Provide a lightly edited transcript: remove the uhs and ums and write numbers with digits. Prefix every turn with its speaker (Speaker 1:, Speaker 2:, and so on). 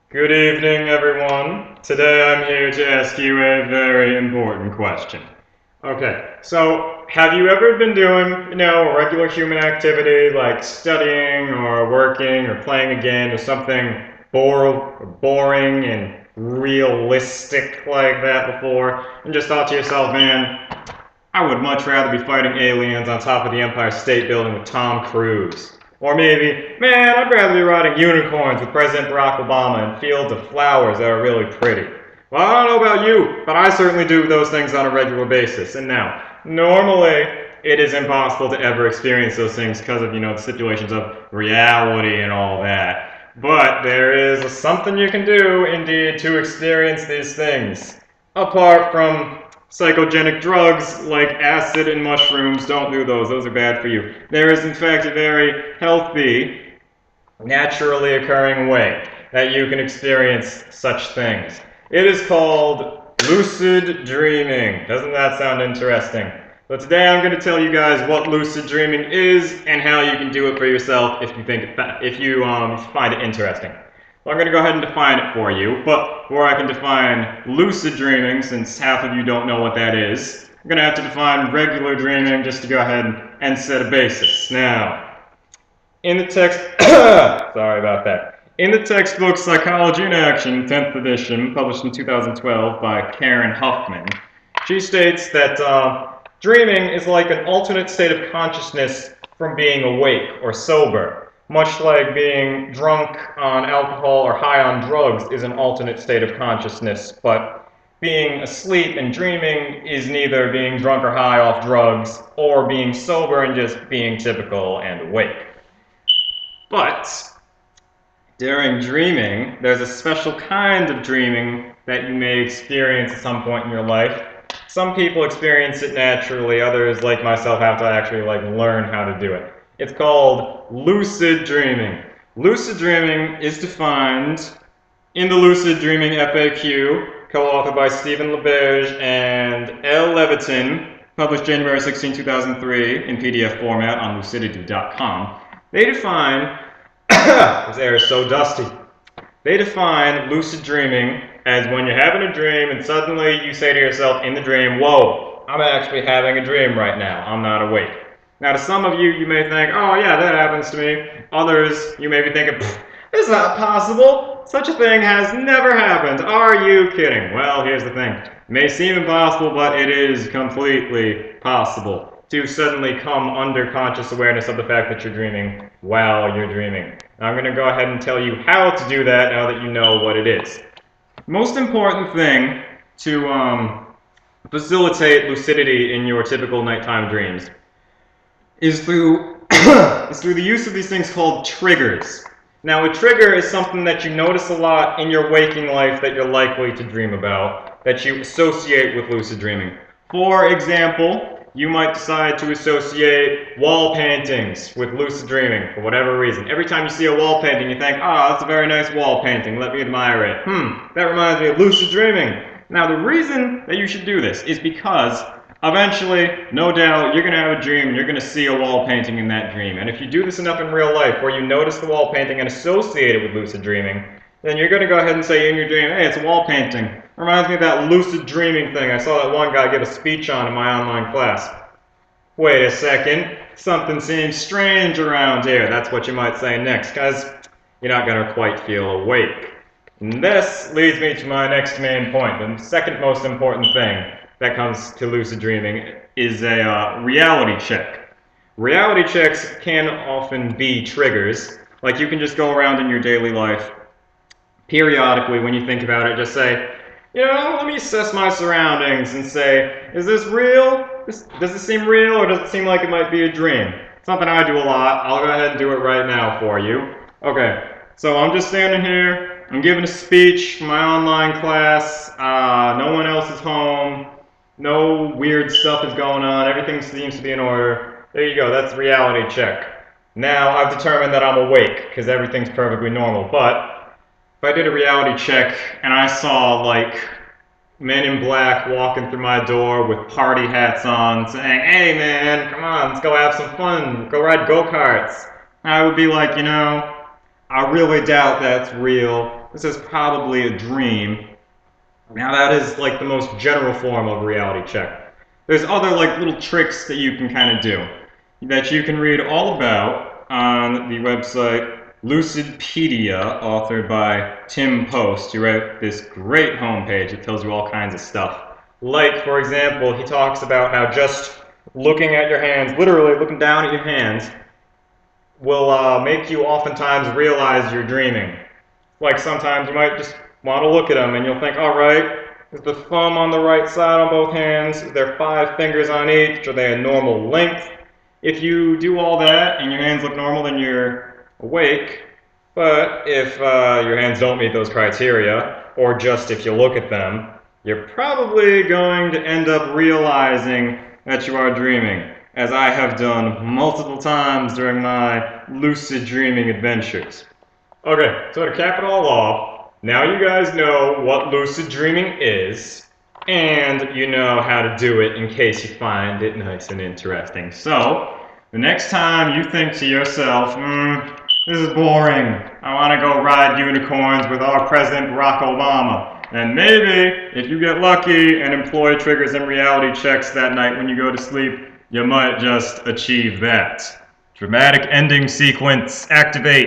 Speaker 1: Good evening, everyone. Today I'm here to ask you a very important question. Okay, so have you ever been doing, a regular human activity like studying or working or playing a game or something boring and realistic like that before, and just thought to yourself, man, I would much rather be fighting aliens on top of the Empire State Building with Tom Cruise. Or maybe, man, I'd rather be riding unicorns with President Barack Obama in fields of flowers that are really pretty. Well, I don't know about you, but I certainly do those things on a regular basis. And now, normally, it is impossible to ever experience those things because of, the stipulations of reality and all that. But there is something you can do, indeed, to experience these things. Apart from psychogenic drugs like acid and mushrooms, don't do those. Those are bad for you. There is, in fact, a very healthy, naturally occurring way that you can experience such things. It is called lucid dreaming. Doesn't that sound interesting? So today I'm going to tell you guys what lucid dreaming is and how you can do it for yourself if you find it interesting. So I'm going to go ahead and define it for you, but before I can define lucid dreaming, since half of you don't know what that is, I'm going to have to define regular dreaming just to go ahead and set a basis. Now, in the text, sorry about that. In the textbook Psychology in Action, 10th edition, published in 2012 by Karen Huffman, she states that dreaming is like an alternate state of consciousness from being awake or sober. Much like being drunk on alcohol or high on drugs is an alternate state of consciousness, but being asleep and dreaming is neither being drunk or high off drugs or being sober and just being typical and awake. But during dreaming, there's a special kind of dreaming that you may experience at some point in your life. Some people experience it naturally, others, like myself, have to actually learn how to do it. It's called lucid dreaming. Lucid dreaming is defined in the Lucid Dreaming FAQ, co-authored by Stephen LeBerge and L. Levitin, published January 16, 2003 in PDF format on lucidity.com. They define, this air is so dusty, they define lucid dreaming as when you're having a dream and suddenly you say to yourself in the dream, whoa, I'm actually having a dream right now, I'm not awake. Now, to some of you, you may think, oh yeah, that happens to me. Others, you may be thinking, this is not possible. Such a thing has never happened. Are you kidding? Well, here's the thing. It may seem impossible, but it is completely possible to suddenly come under conscious awareness of the fact that you're dreaming while you're dreaming. Now, I'm going to go ahead and tell you how to do that now that you know what it is. Most important thing to facilitate lucidity in your typical nighttime dreams is through the use of these things called triggers. Now, a trigger is something that you notice a lot in your waking life that you're likely to dream about, that you associate with lucid dreaming. For example, you might decide to associate wall paintings with lucid dreaming for whatever reason. Every time you see a wall painting, you think, oh, that's a very nice wall painting, let me admire it. That reminds me of lucid dreaming. Now, the reason that you should do this is because eventually, no doubt, you're going to have a dream and you're going to see a wall painting in that dream. And if you do this enough in real life, where you notice the wall painting and associate it with lucid dreaming, then you're going to go ahead and say in your dream, hey, it's a wall painting. It reminds me of that lucid dreaming thing I saw that one guy give a speech on in my online class. Wait a second, something seems strange around here. That's what you might say next, because you're not going to quite feel awake. And this leads me to my next main point, the second most important thing that comes to lucid dreaming is a reality check. Reality checks can often be triggers. Like you can just go around in your daily life periodically when you think about it, just say, let me assess my surroundings and say, is this real? Does this seem real or does it seem like it might be a dream? Something I do a lot. I'll go ahead and do it right now for you. Okay, so I'm just standing here. I'm giving a speech for my online class. No one else is home. No weird stuff is going on. Everything seems to be in order. There you go. That's the reality check. Now I've determined that I'm awake because everything's perfectly normal. But if I did a reality check and I saw men in black walking through my door with party hats on saying, hey man, come on, let's go have some fun. Go ride go-karts. I would be like, I really doubt that's real. this is probably a dream. Now that is like the most general form of reality check. There's other like little tricks that you can kind of do that you can read all about on the website Lucidpedia, authored by Tim Post. He wrote this great homepage that tells you all kinds of stuff. Like, for example, he talks about how just looking at your hands, literally looking down at your hands, will make you oftentimes realize you're dreaming. Like sometimes you might just want to look at them and you'll think, all right, is the thumb on the right side on both hands? Is there 5 fingers on each? Are they a normal length? If you do all that and your hands look normal, then you're awake. But if your hands don't meet those criteria, or just if you look at them, you're probably going to end up realizing that you are dreaming, as I have done multiple times during my lucid dreaming adventures. Okay, so to cap it all off, now you guys know what lucid dreaming is, and you know how to do it in case you find it nice and interesting. So, the next time you think to yourself, this is boring, I want to go ride unicorns with our President Barack Obama, then maybe, if you get lucky and employ triggers and reality checks that night when you go to sleep, you might just achieve that. Dramatic ending sequence, activate.